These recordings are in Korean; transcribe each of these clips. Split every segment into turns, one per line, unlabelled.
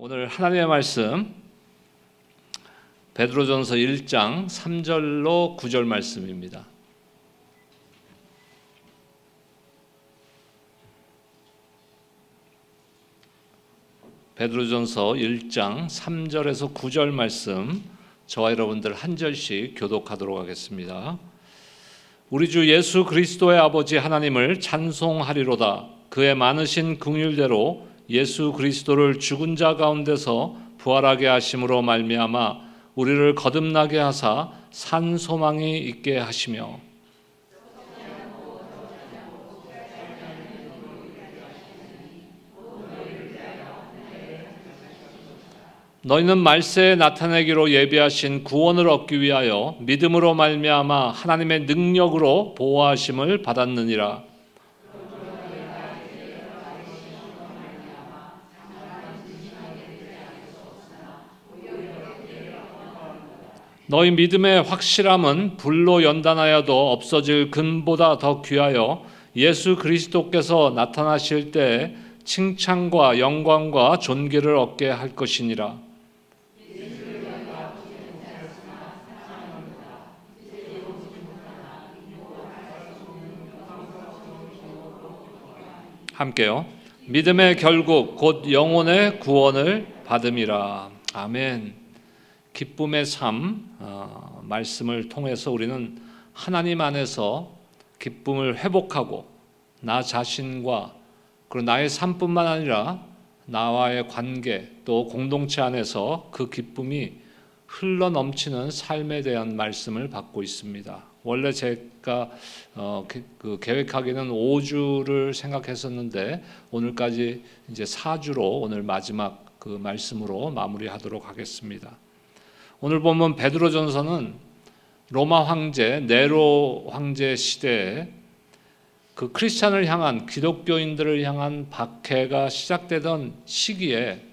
오늘 하나님의 말씀 베드로전서 1장 3절로 9절 말씀입니다. 베드로전서 1장 3절에서 9절 말씀 저와 여러분들 한 절씩 교독하도록 하겠습니다. 우리 주 예수 그리스도의 아버지 하나님을 찬송하리로다. 그의 많으신 긍휼대로 예수 그리스도를 죽은 자 가운데서 부활하게 하심으로 말미암아 우리를 거듭나게 하사 산 소망이 있게 하시며 너희는 말세에 나타내기로 예비하신 구원을 얻기 위하여 믿음으로 말미암아 하나님의 능력으로 보호하심을 받았느니라. 너희 믿음의 확실함은 불로 연단하여도 없어질 금보다 더 귀하여 예수 그리스도께서 나타나실 때 칭찬과 영광과 존귀를 얻게 할 것이니라. 함께요. 믿음의 결국 곧 영혼의 구원을 받음이라. 아멘. 기쁨의 삶 말씀을 통해서 우리는 하나님 안에서 기쁨을 회복하고 나 자신과 그리고 나의 삶뿐만 아니라 나와의 관계 또 공동체 안에서 그 기쁨이 흘러넘치는 삶에 대한 말씀을 받고 있습니다. 원래 제가 계획하기는 5주를 생각했었는데 오늘까지 이제 4주로 오늘 마지막 그 말씀으로 마무리하도록 하겠습니다. 오늘 보면 베드로전서는 로마 황제 네로 황제 시대에 그 크리스찬을 향한 기독교인들을 향한 박해가 시작되던 시기에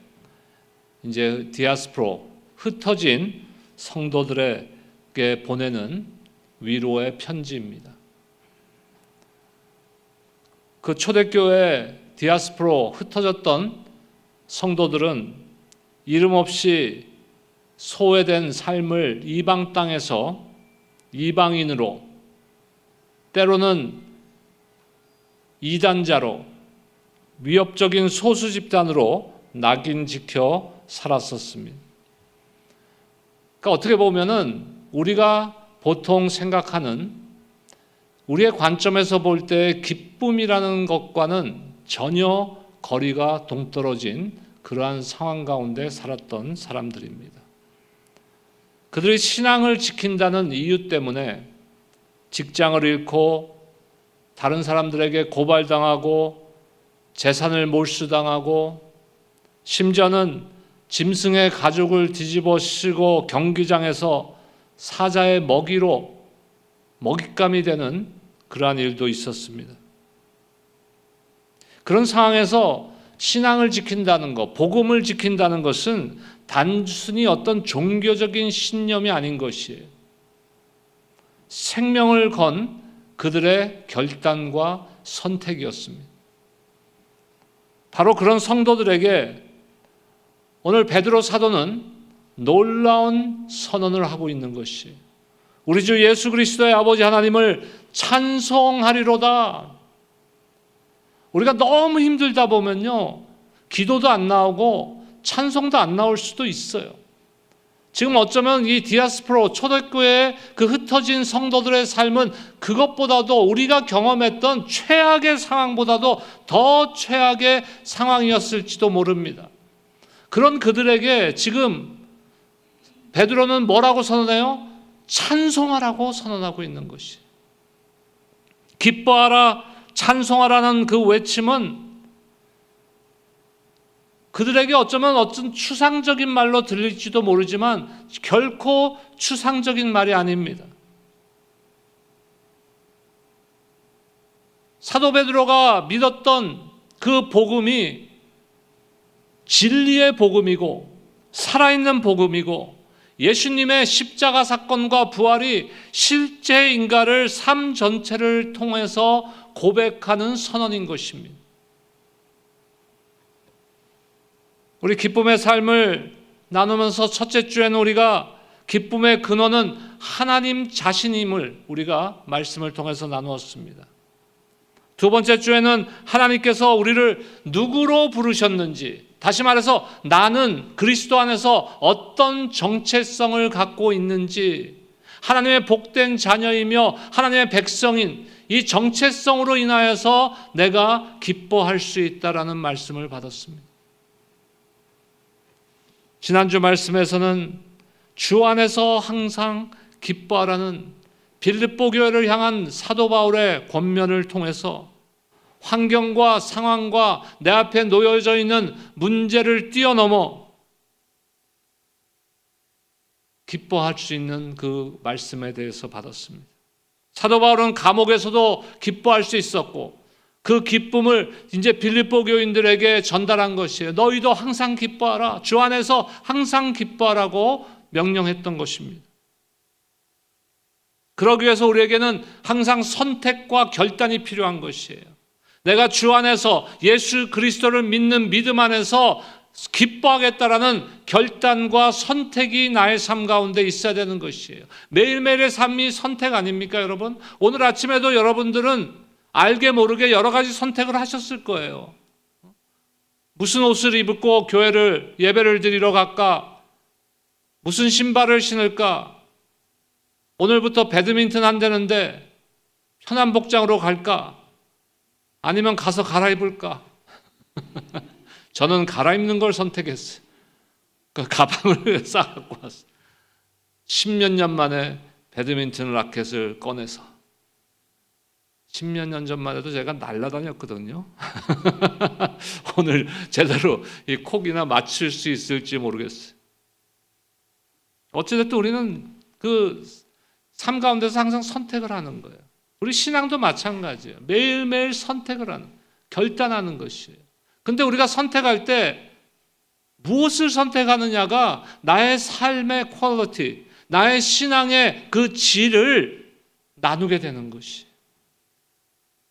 이제 디아스포라 흩어진 성도들에게 보내는 위로의 편지입니다. 그 초대교회 디아스포라 흩어졌던 성도들은 이름 없이 소외된 삶을 이방 땅에서 이방인으로 때로는 이단자로 위협적인 소수 집단으로 낙인 지켜 살았었습니다. 그러니까 어떻게 보면은 우리가 보통 생각하는 우리의 관점에서 볼 때 기쁨이라는 것과는 전혀 거리가 동떨어진 그러한 상황 가운데 살았던 사람들입니다. 그들이 신앙을 지킨다는 이유 때문에 직장을 잃고 다른 사람들에게 고발당하고 재산을 몰수당하고 심지어는 짐승의 가죽을 뒤집어 쓰고 경기장에서 사자의 먹잇감이 되는 그러한 일도 있었습니다. 그런 상황에서 신앙을 지킨다는 것, 복음을 지킨다는 것은 단순히 어떤 종교적인 신념이 아닌 것이에요. 생명을 건 그들의 결단과 선택이었습니다. 바로 그런 성도들에게 오늘 베드로 사도는 놀라운 선언을 하고 있는 것이에요. 우리 주 예수 그리스도의 아버지 하나님을 찬송하리로다. 우리가 너무 힘들다 보면요, 기도도 안 나오고 찬송도 안 나올 수도 있어요. 지금 어쩌면 이 디아스포라 초대교회의 그 흩어진 성도들의 삶은 그것보다도 우리가 경험했던 최악의 상황보다도 더 최악의 상황이었을지도 모릅니다. 그런 그들에게 지금 베드로는 뭐라고 선언해요? 찬송하라고 선언하고 있는 것이. 기뻐하라, 찬송하라는 그 외침은 그들에게 어쩌면 어떤 추상적인 말로 들릴지도 모르지만 결코 추상적인 말이 아닙니다. 사도 베드로가 믿었던 그 복음이 진리의 복음이고 살아있는 복음이고 예수님의 십자가 사건과 부활이 실제인가를 삶 전체를 통해서 고백하는 선언인 것입니다. 우리 기쁨의 삶을 나누면서 첫째 주에는 우리가 기쁨의 근원은 하나님 자신임을 우리가 말씀을 통해서 나누었습니다. 두 번째 주에는 하나님께서 우리를 누구로 부르셨는지, 다시 말해서 나는 그리스도 안에서 어떤 정체성을 갖고 있는지, 하나님의 복된 자녀이며 하나님의 백성인 이 정체성으로 인하여서 내가 기뻐할 수 있다라는 말씀을 받았습니다. 지난주 말씀에서는 주 안에서 항상 기뻐하라는 빌립보 교회를 향한 사도 바울의 권면을 통해서 환경과 상황과 내 앞에 놓여져 있는 문제를 뛰어넘어 기뻐할 수 있는 그 말씀에 대해서 받았습니다. 사도 바울은 감옥에서도 기뻐할 수 있었고 그 기쁨을 이제 빌립보 교인들에게 전달한 것이에요. 너희도 항상 기뻐하라. 주 안에서 항상 기뻐하라고 명령했던 것입니다. 그러기 위해서 우리에게는 항상 선택과 결단이 필요한 것이에요. 내가 주 안에서 예수 그리스도를 믿는 믿음 안에서 기뻐하겠다라는 결단과 선택이 나의 삶 가운데 있어야 되는 것이에요. 매일매일의 삶이 선택 아닙니까, 여러분? 오늘 아침에도 여러분들은 알게 모르게 여러 가지 선택을 하셨을 거예요. 무슨 옷을 입고 교회를 예배를 드리러 갈까? 무슨 신발을 신을까? 오늘부터 배드민턴 한다는데 편한 복장으로 갈까? 아니면 가서 갈아입을까? 저는 갈아입는 걸 선택했어요. 그 가방을 싸갖고 왔어요. 10몇 년 만에 배드민턴 라켓을 꺼내서 10몇 년 전만 해도 제가 날아다녔거든요. 오늘 제대로 이 콕이나 맞출 수 있을지 모르겠어요. 어찌됐든 우리는 그 삶 가운데서 항상 선택을 하는 거예요. 우리 신앙도 마찬가지예요. 매일매일 선택을 하는, 결단하는 것이에요. 근데 우리가 선택할 때 무엇을 선택하느냐가 나의 삶의 퀄리티, 나의 신앙의 그 질을 나누게 되는 것이에요.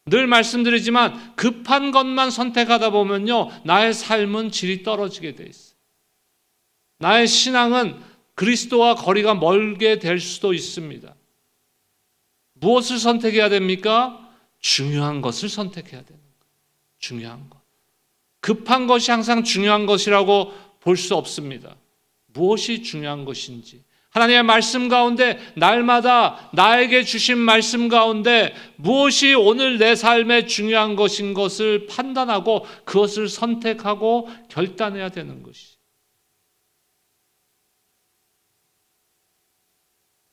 늘 말씀드리지만 급한 것만 선택하다 보면요, 나의 삶은 질이 떨어지게 돼 있어요. 나의 신앙은 그리스도와 거리가 멀게 될 수도 있습니다. 무엇을 선택해야 됩니까? 중요한 것을 선택해야 되는 거예요. 중요한 것. 급한 것이 항상 중요한 것이라고 볼 수 없습니다. 무엇이 중요한 것인지. 하나님의 말씀 가운데 날마다 나에게 주신 말씀 가운데 무엇이 오늘 내 삶에 중요한 것인 것을 판단하고 그것을 선택하고 결단해야 되는 것이죠.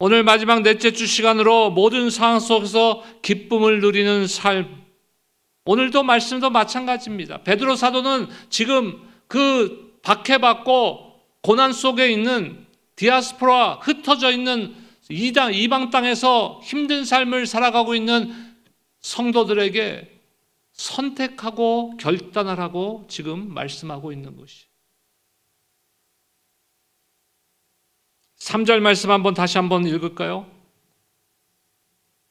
오늘 마지막 넷째 주 시간으로 모든 상황 속에서 기쁨을 누리는 삶. 오늘도 말씀도 마찬가지입니다. 베드로 사도는 지금 그 박해받고 고난 속에 있는 디아스포라, 흩어져 있는 이방 땅에서 힘든 삶을 살아가고 있는 성도들에게 선택하고 결단하라고 지금 말씀하고 있는 것이. 3절 말씀 다시 한번 읽을까요?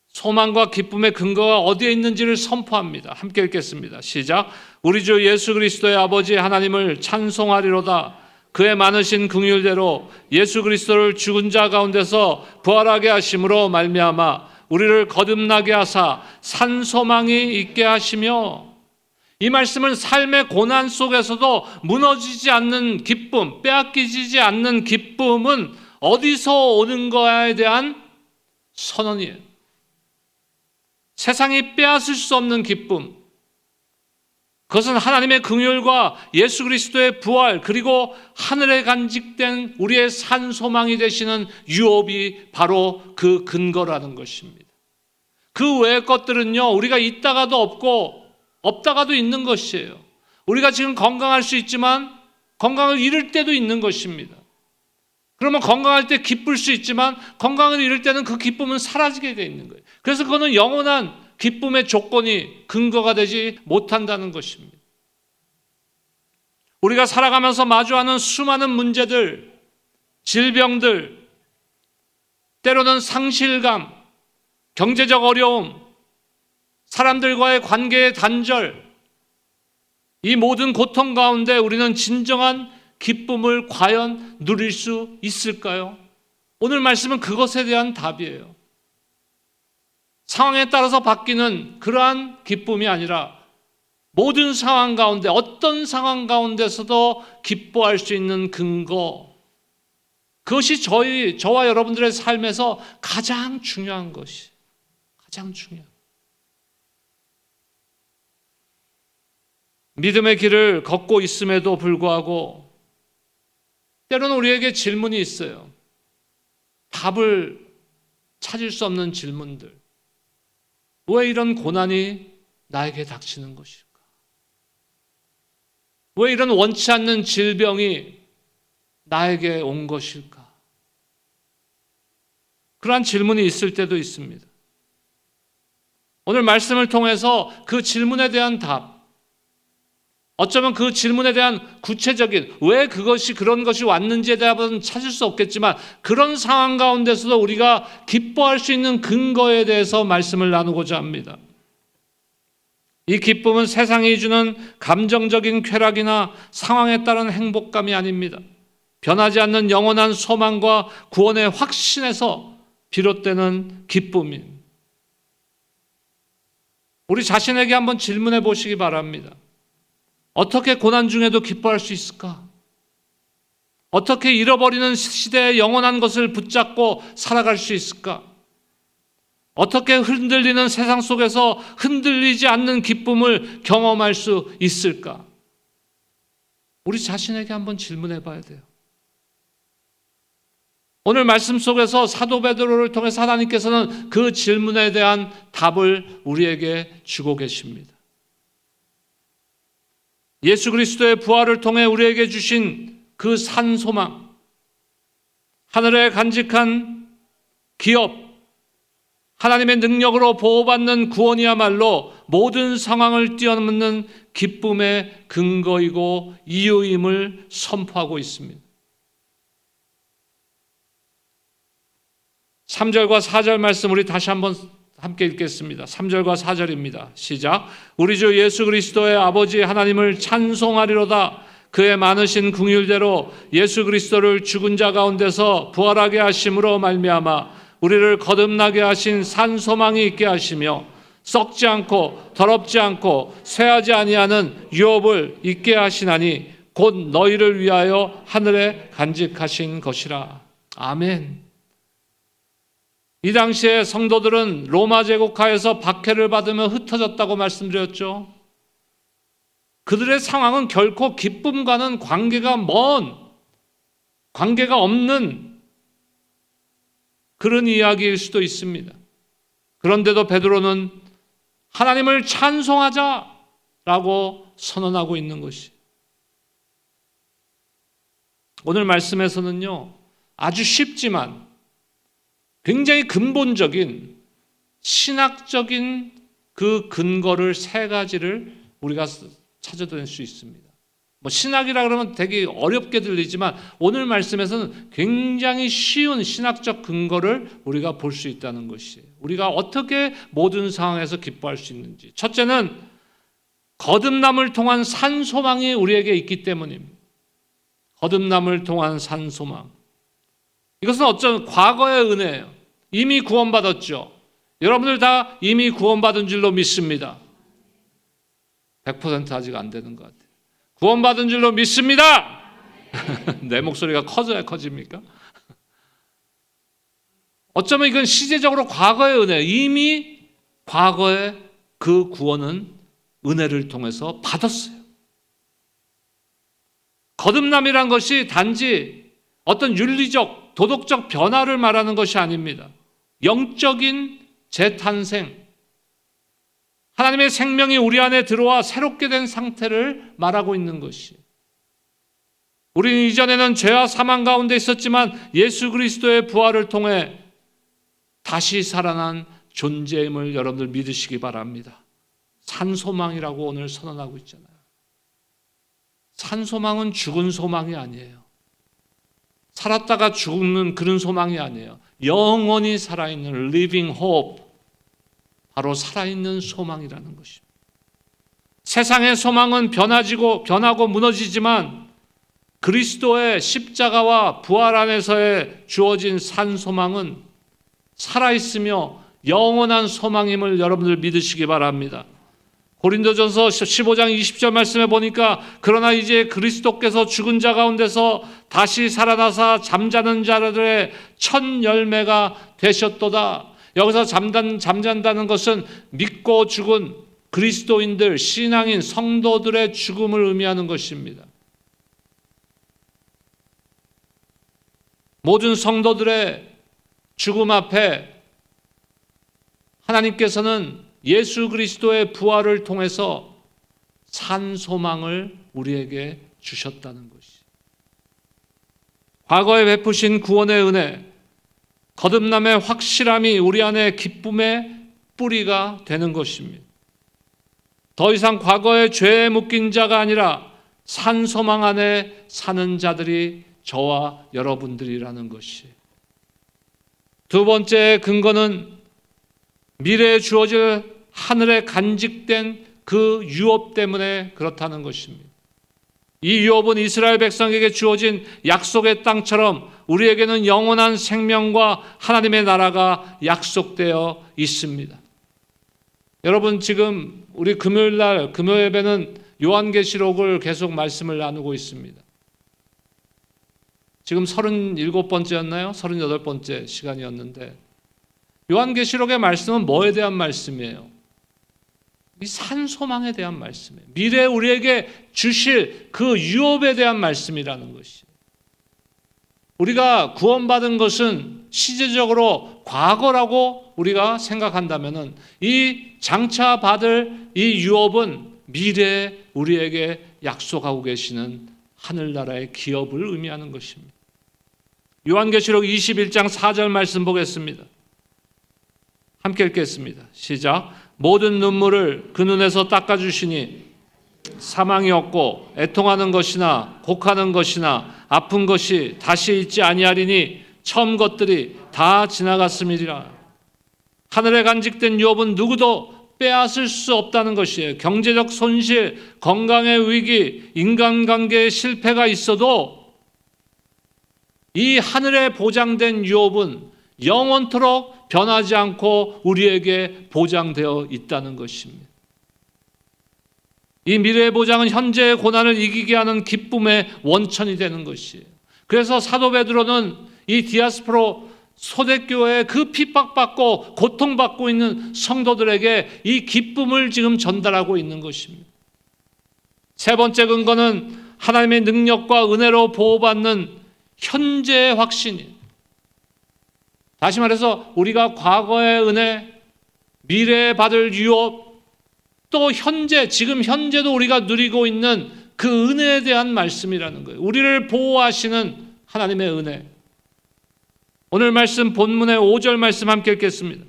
소망과 기쁨의 근거가 어디에 있는지를 선포합니다. 함께 읽겠습니다. 시작. 우리 주 예수 그리스도의 아버지 하나님을 찬송하리로다. 그의 많으신 긍휼대로 예수 그리스도를 죽은 자 가운데서 부활하게 하심으로 말미암아 우리를 거듭나게 하사 산 소망이 있게 하시며. 이 말씀은 삶의 고난 속에서도 무너지지 않는 기쁨, 빼앗기지 않는 기쁨은 어디서 오는 거에 대한 선언이에요. 세상이 빼앗을 수 없는 기쁨, 그것은 하나님의 긍휼과 예수 그리스도의 부활, 그리고 하늘에 간직된 우리의 산 소망이 되시는 유업이 바로 그 근거라는 것입니다. 그 외의 것들은요, 우리가 있다가도 없고 없다가도 있는 것이에요. 우리가 지금 건강할 수 있지만 건강을 잃을 때도 있는 것입니다. 그러면 건강할 때 기쁠 수 있지만 건강을 잃을 때는 그 기쁨은 사라지게 되어 있는 거예요. 그래서 그거는 영원한 기쁨의 조건이 근거가 되지 못한다는 것입니다. 우리가 살아가면서 마주하는 수많은 문제들, 질병들, 때로는 상실감, 경제적 어려움, 사람들과의 관계의 단절, 이 모든 고통 가운데 우리는 진정한 기쁨을 과연 누릴 수 있을까요? 오늘 말씀은 그것에 대한 답이에요. 상황에 따라서 바뀌는 그러한 기쁨이 아니라 모든 상황 가운데, 어떤 상황 가운데서도 기뻐할 수 있는 근거, 그것이 저와 여러분들의 삶에서 가장 중요한 것이, 가장 중요한. 믿음의 길을 걷고 있음에도 불구하고 때로는 우리에게 질문이 있어요. 답을 찾을 수 없는 질문들. 왜 이런 고난이 나에게 닥치는 것일까? 왜 이런 원치 않는 질병이 나에게 온 것일까? 그러한 질문이 있을 때도 있습니다. 오늘 말씀을 통해서 그 질문에 대한 답, 어쩌면 그 질문에 대한 구체적인 왜 그런 것이 왔는지에 대한 찾을 수 없겠지만 그런 상황 가운데서도 우리가 기뻐할 수 있는 근거에 대해서 말씀을 나누고자 합니다. 이 기쁨은 세상이 주는 감정적인 쾌락이나 상황에 따른 행복감이 아닙니다. 변하지 않는 영원한 소망과 구원의 확신에서 비롯되는 기쁨입니다. 우리 자신에게 한번 질문해 보시기 바랍니다. 어떻게 고난 중에도 기뻐할 수 있을까? 어떻게 잃어버리는 시대의 영원한 것을 붙잡고 살아갈 수 있을까? 어떻게 흔들리는 세상 속에서 흔들리지 않는 기쁨을 경험할 수 있을까? 우리 자신에게 한번 질문해 봐야 돼요. 오늘 말씀 속에서 사도 베드로를 통해서 하나님께서는 그 질문에 대한 답을 우리에게 주고 계십니다. 예수 그리스도의 부활을 통해 우리에게 주신 그 산 소망, 하늘에 간직한 기업, 하나님의 능력으로 보호받는 구원이야말로 모든 상황을 뛰어넘는 기쁨의 근거이고 이유임을 선포하고 있습니다. 3절과 4절 말씀 우리 다시 한번 함께 읽겠습니다. 3절과 4절입니다. 시작. 우리 주 예수 그리스도의 아버지 하나님을 찬송하리로다. 그의 많으신 긍휼대로 예수 그리스도를 죽은 자 가운데서 부활하게 하심으로 말미암아 우리를 거듭나게 하신 산 소망이 있게 하시며 썩지 않고 더럽지 않고 쇠하지 아니하는 유업을 있게 하시나니 곧 너희를 위하여 하늘에 간직하신 것이라. 아멘. 이 당시에 성도들은 로마 제국하에서 박해를 받으며 흩어졌다고 말씀드렸죠. 그들의 상황은 결코 기쁨과는 관계가 없는 그런 이야기일 수도 있습니다. 그런데도 베드로는 하나님을 찬송하자라고 선언하고 있는 것이, 오늘 말씀에서는요, 아주 쉽지만 굉장히 근본적인 신학적인 그 근거를 세 가지를 우리가 찾아낼 수 있습니다. 신학이라 그러면 되게 어렵게 들리지만 오늘 말씀에서는 굉장히 쉬운 신학적 근거를 우리가 볼 수 있다는 것이에요. 우리가 어떻게 모든 상황에서 기뻐할 수 있는지. 첫째는 거듭남을 통한 산 소망이 우리에게 있기 때문입니다. 거듭남을 통한 산 소망. 이것은 어쩌면 과거의 은혜예요. 이미 구원받았죠. 여러분들 다 이미 구원받은 줄로 믿습니다. 100% 아직 안 되는 것 같아요. 구원받은 줄로 믿습니다. 내 목소리가 커져야 커집니까? 어쩌면 이건 시제적으로 과거의 은혜, 이미 과거의 그 구원은 은혜를 통해서 받았어요. 거듭남이란 것이 단지 어떤 윤리적, 도덕적 변화를 말하는 것이 아닙니다. 영적인 재탄생, 하나님의 생명이 우리 안에 들어와 새롭게 된 상태를 말하고 있는 것이. 우리는 이전에는 죄와 사망 가운데 있었지만 예수 그리스도의 부활을 통해 다시 살아난 존재임을 여러분들 믿으시기 바랍니다. 산소망이라고 오늘 선언하고 있잖아요. 산소망은 죽은 소망이 아니에요. 살았다가 죽는 그런 소망이 아니에요. 영원히 살아있는 living hope, 바로 살아있는 소망이라는 것입니다. 세상의 소망은 변하고 무너지지만 그리스도의 십자가와 부활 안에서의 주어진 산 소망은 살아있으며 영원한 소망임을 여러분들 믿으시기 바랍니다. 고린도전서 15장 20절 말씀에 보니까 그러나 이제 그리스도께서 죽은 자 가운데서 다시 살아나사 잠자는 자들의 첫 열매가 되셨도다. 여기서 잠잔다는 것은 믿고 죽은 그리스도인들, 신앙인 성도들의 죽음을 의미하는 것입니다. 모든 성도들의 죽음 앞에 하나님께서는 예수 그리스도의 부활을 통해서 산 소망을 우리에게 주셨다는 것이. 과거에 베푸신 구원의 은혜, 거듭남의 확실함이 우리 안에 기쁨의 뿌리가 되는 것입니다. 더 이상 과거의 죄에 묶인 자가 아니라 산 소망 안에 사는 자들이 저와 여러분들이라는 것이. 두 번째 근거는 미래에 주어질 하늘에 간직된 그 유업 때문에 그렇다는 것입니다. 이 유업은 이스라엘 백성에게 주어진 약속의 땅처럼 우리에게는 영원한 생명과 하나님의 나라가 약속되어 있습니다. 여러분, 지금 우리 금요일날 금요 예배는 요한계시록을 계속 말씀을 나누고 있습니다. 지금 37번째였나요? 38번째 시간이었는데 요한계시록의 말씀은 뭐에 대한 말씀이에요? 이 산소망에 대한 말씀이에요. 미래에 우리에게 주실 그 유업에 대한 말씀이라는 것이에요. 우리가 구원받은 것은 시제적으로 과거라고 우리가 생각한다면 이 장차 받을 이 유업은 미래에 우리에게 약속하고 계시는 하늘나라의 기업을 의미하는 것입니다. 요한계시록 21장 4절 말씀 보겠습니다. 함께 읽겠습니다. 시작. 모든 눈물을 그 눈에서 닦아주시니 사망이 없고 애통하는 것이나 곡하는 것이나 아픈 것이 다시 있지 아니하리니 처음 것들이 다 지나갔음이리라. 하늘에 간직된 유업은 누구도 빼앗을 수 없다는 것이에요. 경제적 손실, 건강의 위기, 인간관계의 실패가 있어도 이 하늘에 보장된 유업은 영원토록 변하지 않고 우리에게 보장되어 있다는 것입니다. 이 미래의 보장은 현재의 고난을 이기게 하는 기쁨의 원천이 되는 것이에요. 그래서 사도 베드로는 이 디아스포라 초대교회에 그 핍박받고 고통받고 있는 성도들에게 이 기쁨을 지금 전달하고 있는 것입니다. 세 번째 근거는 하나님의 능력과 은혜로 보호받는 현재의 확신이에요. 다시 말해서 우리가 과거의 은혜, 미래에 받을 유업, 또 현재, 지금 현재도 우리가 누리고 있는 그 은혜에 대한 말씀이라는 거예요. 우리를 보호하시는 하나님의 은혜. 오늘 말씀 본문의 5절 말씀 함께 읽겠습니다.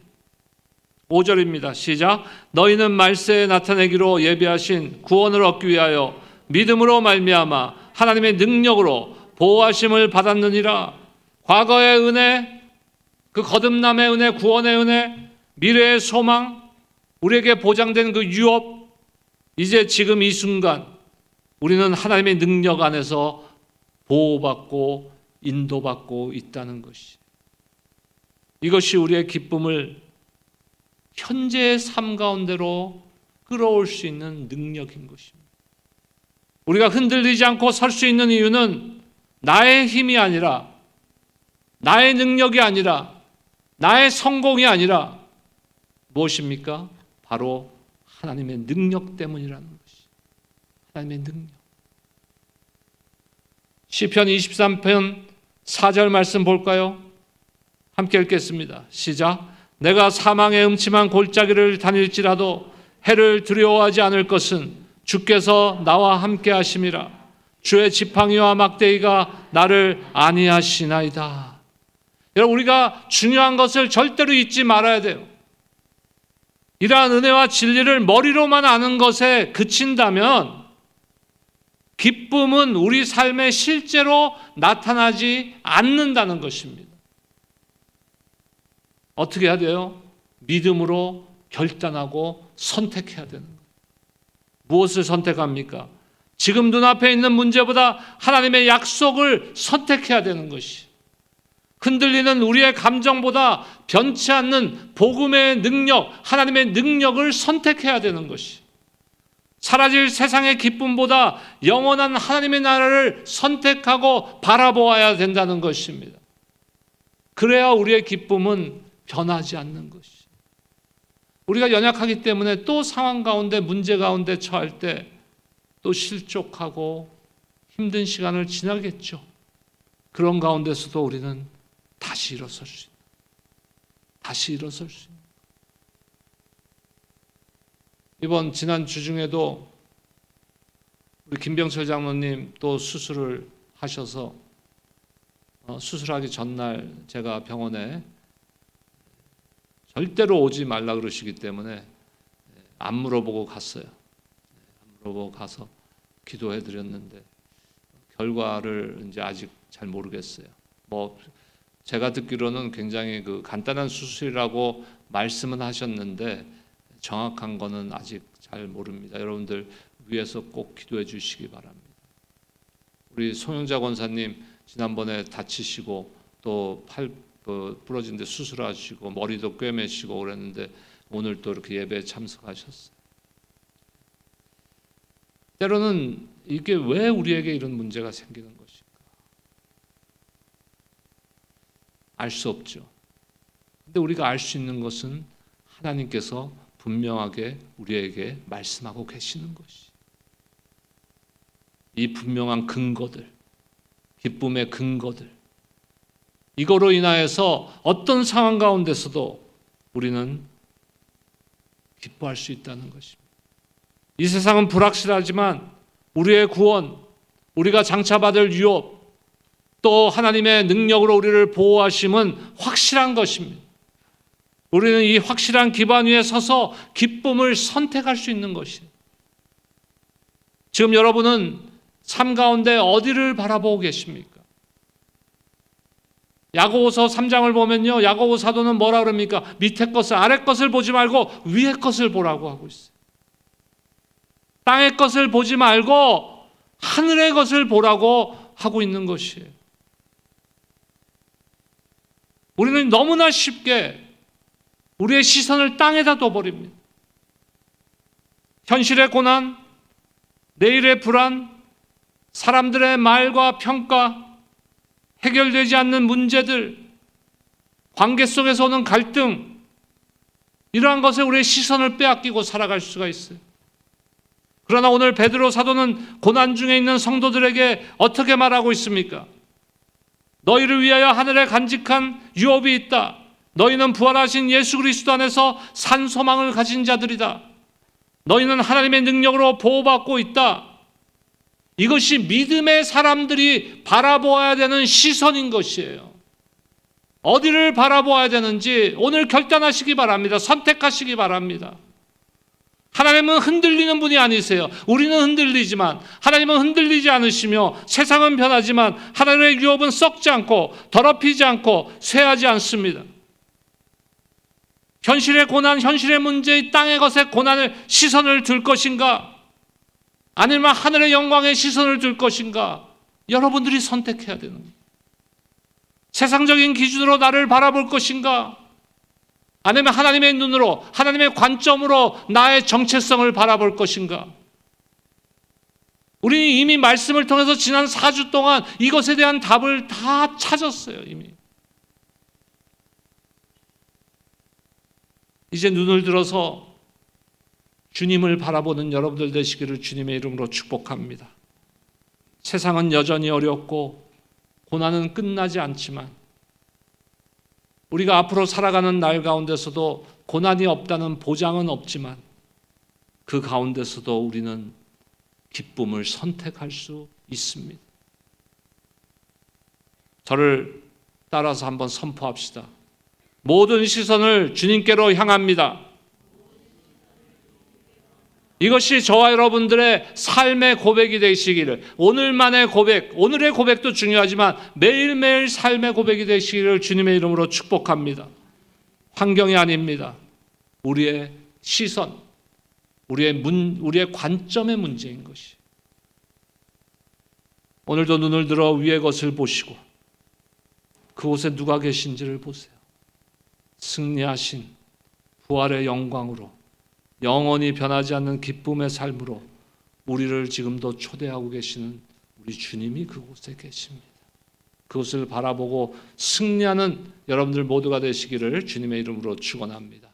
5절입니다. 시작. 너희는 말세에 나타내기로 예비하신 구원을 얻기 위하여 믿음으로 말미암아 하나님의 능력으로 보호하심을 받았느니라. 과거의 은혜, 그 거듭남의 은혜, 구원의 은혜, 미래의 소망, 우리에게 보장된 그 유업, 이제 지금 이 순간 우리는 하나님의 능력 안에서 보호받고 인도받고 있다는 것이. 이것이 우리의 기쁨을 현재의 삶 가운데로 끌어올 수 있는 능력인 것입니다. 우리가 흔들리지 않고 설 수 있는 이유는 나의 힘이 아니라, 나의 능력이 아니라, 나의 성공이 아니라 무엇입니까? 바로 하나님의 능력 때문이라는 것이. 하나님의 능력. 시편 23편 4절 말씀 볼까요? 함께 읽겠습니다. 시작. 내가 사망의 음침한 골짜기를 다닐지라도 해를 두려워하지 않을 것은 주께서 나와 함께 하심이라. 주의 지팡이와 막대기가 나를 안위하시나이다. 여러분, 우리가 중요한 것을 절대로 잊지 말아야 돼요. 이러한 은혜와 진리를 머리로만 아는 것에 그친다면 기쁨은 우리 삶에 실제로 나타나지 않는다는 것입니다. 어떻게 해야 돼요? 믿음으로 결단하고 선택해야 되는 거예요. 무엇을 선택합니까? 지금 눈앞에 있는 문제보다 하나님의 약속을 선택해야 되는 것이, 흔들리는 우리의 감정보다 변치 않는 복음의 능력, 하나님의 능력을 선택해야 되는 것이, 사라질 세상의 기쁨보다 영원한 하나님의 나라를 선택하고 바라보아야 된다는 것입니다. 그래야 우리의 기쁨은 변하지 않는 것이. 우리가 연약하기 때문에 또 상황 가운데, 문제 가운데 처할 때 또 실족하고 힘든 시간을 지나겠죠. 그런 가운데서도 우리는 다시 일어설 수 있는, 다시 일어설 수 있는. 이번 지난 주중에도 우리 김병철 장로님 또 수술을 하셔서 수술하기 전날 제가 병원에 절대로 오지 말라 그러시기 때문에 안 물어보고 갔어요. 안 물어보고 가서 기도해 드렸는데 결과를 이제 아직 잘 모르겠어요. 뭐 제가 듣기로는 굉장히 간단한 수술이라고 말씀은 하셨는데 정확한 거는 아직 잘 모릅니다. 여러분들 위해서 꼭 기도해 주시기 바랍니다. 우리 송영자 권사님 지난번에 다치시고 또 팔 부러진 데 수술하시고 머리도 꿰매시고 그랬는데 오늘 또 이렇게 예배에 참석하셨어요. 때로는 이게 왜 우리에게 이런 문제가 생기는 것일까? 알 수 없죠. 근데 우리가 알 수 있는 것은 하나님께서 분명하게 우리에게 말씀하고 계시는 것이, 이 분명한 근거들, 기쁨의 근거들, 이거로 인하여서 어떤 상황 가운데서도 우리는 기뻐할 수 있다는 것입니다. 이 세상은 불확실하지만 우리의 구원, 우리가 장차 받을 유업, 또 하나님의 능력으로 우리를 보호하심은 확실한 것입니다. 우리는 이 확실한 기반 위에 서서 기쁨을 선택할 수 있는 것이에요. 지금 여러분은 삶 가운데 어디를 바라보고 계십니까? 야고보서 3장을 보면요, 야고보 사도는 뭐라 그럽니까? 밑에 것을, 아래 것을 보지 말고 위에 것을 보라고 하고 있어요. 땅의 것을 보지 말고 하늘의 것을 보라고 하고 있는 것이에요. 우리는 너무나 쉽게 우리의 시선을 땅에다 둬버립니다. 현실의 고난, 내일의 불안, 사람들의 말과 평가, 해결되지 않는 문제들, 관계 속에서 오는 갈등, 이러한 것에 우리의 시선을 빼앗기고 살아갈 수가 있어요. 그러나 오늘 베드로 사도는 고난 중에 있는 성도들에게 어떻게 말하고 있습니까? 너희를 위하여 하늘에 간직한 유업이 있다. 너희는 부활하신 예수 그리스도 안에서 산 소망을 가진 자들이다. 너희는 하나님의 능력으로 보호받고 있다. 이것이 믿음의 사람들이 바라보아야 되는 시선인 것이에요. 어디를 바라보아야 되는지 오늘 결단하시기 바랍니다. 선택하시기 바랍니다. 하나님은 흔들리는 분이 아니세요. 우리는 흔들리지만 하나님은 흔들리지 않으시며, 세상은 변하지만 하나님의 유업은 썩지 않고 더럽히지 않고 쇠하지 않습니다. 현실의 고난, 현실의 문제, 땅의 것에 고난을 시선을 둘 것인가? 아니면 하늘의 영광에 시선을 둘 것인가? 여러분들이 선택해야 되는 거예요. 세상적인 기준으로 나를 바라볼 것인가? 아니면 하나님의 눈으로, 하나님의 관점으로 나의 정체성을 바라볼 것인가? 우리는 이미 말씀을 통해서 지난 4주 동안 이것에 대한 답을 다 찾았어요, 이미. 이제 눈을 들어서 주님을 바라보는 여러분들 되시기를 주님의 이름으로 축복합니다. 세상은 여전히 어렵고 고난은 끝나지 않지만 우리가 앞으로 살아가는 날 가운데서도 고난이 없다는 보장은 없지만 그 가운데서도 우리는 기쁨을 선택할 수 있습니다. 저를 따라서 한번 선포합시다. 모든 시선을 주님께로 향합니다. 이것이 저와 여러분들의 삶의 고백이 되시기를, 오늘만의 고백, 오늘의 고백도 중요하지만 매일매일 삶의 고백이 되시기를 주님의 이름으로 축복합니다. 환경이 아닙니다. 우리의 시선, 우리의 관점의 문제인 것이. 오늘도 눈을 들어 위의 것을 보시고 그곳에 누가 계신지를 보세요. 승리하신 부활의 영광으로 영원히 변하지 않는 기쁨의 삶으로 우리를 지금도 초대하고 계시는 우리 주님이 그곳에 계십니다. 그것을 바라보고 승리하는 여러분들 모두가 되시기를 주님의 이름으로 축원합니다.